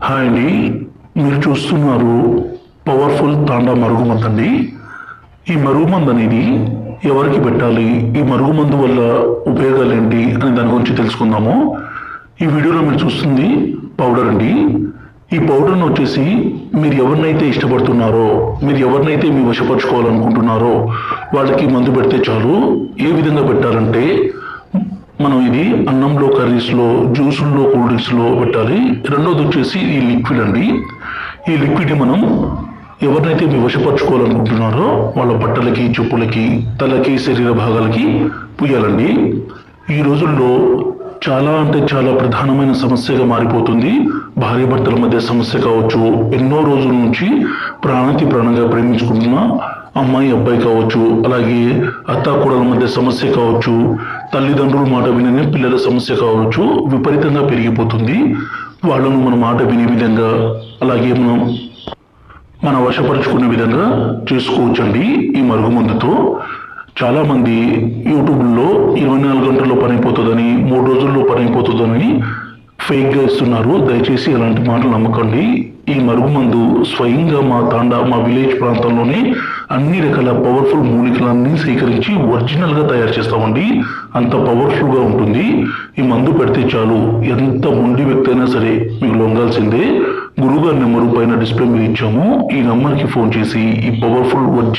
Hi అండి, మీరు చూస్తున్నారు పవర్ఫుల్ తాండా మరుగుమందు అండి. ఈ మరుగుమందు అనేది ఎవరికి పెట్టాలి, ఈ మరుగుమందు వల్ల ఉపయోగాలు ఏంటి అని దాని గురించి తెలుసుకుందాము. ఈ వీడియోలో మీరు చూస్తుంది పౌడర్ అండి. ఈ పౌడర్ను వచ్చేసి మీరు ఎవరినైతే ఇష్టపడుతున్నారో, మీరు ఎవరినైతే మీ వశపరచుకోవాలనుకుంటున్నారో వాళ్ళకి మందు పెడితే చాలు. ఏ విధంగా పెట్టాలంటే మనం ఇది అన్నంలో, కర్రీస్లో, జ్యూసుల్లో, కూల్ డ్రింక్స్లో పెట్టాలి. రెండోది వచ్చేసి ఈ లిక్విడ్ అండి. ఈ లిక్విడ్ని మనం ఎవరినైతే మీ వశపరచుకోవాలనుకుంటున్నారో వాళ్ళ బట్టలకి, చెప్పులకి, తలకి, శరీర భాగాలకి పూయాలండి. ఈ రోజుల్లో చాలా అంటే చాలా ప్రధానమైన సమస్యగా మారిపోతుంది. భార్యాభర్తల మధ్య సమస్య కావచ్చు, ఎన్నో రోజుల నుంచి ప్రాణానికి ప్రాణంగా ప్రేమించుకుంటున్న అమ్మాయి అబ్బాయి కావచ్చు, అలాగే అత్తాకోడల మధ్య సమస్య కావచ్చు, తల్లిదండ్రుల మాట వినని పిల్లల సమస్య కావచ్చు, విపరీతంగా పెరిగిపోతుంది. వాళ్ళను మన మాట వినే విధంగా, అలాగే మనం మన వశపరుచుకునే విధంగా చేసుకోవచ్చండి ఈ మరుగుమందుతో. చాలామంది యూట్యూబ్లో 24 గంటల్లో పని అయిపోతుందని, 3 రోజుల్లో పని అయిపోతుందని ఫేక్గా ఇస్తున్నారు. దయచేసి అలాంటి మాటలు నమ్మకండి. ఈ మరుగుమందు స్వయంగా మా విలేజ్ ప్రాంతంలోనే అన్ని రకాల పవర్ఫుల్ మూలికలన్నీ సేకరించి ఒరిజినల్గా తయారు చేస్తామండి. అంత పవర్ఫుల్గా ఉంటుంది. ఈ మందు పెడితే చాలు, ఎంత మొండి వ్యక్తి అయినా సరే మీకు లొంగాల్సిందే. గురువుగారి నెంబరు పైన డిస్ప్లే మీద ఇచ్చాము. ఈ నెంబర్కి ఫోన్ చేసి ఈ పవర్ఫుల్ ఒరిజినల్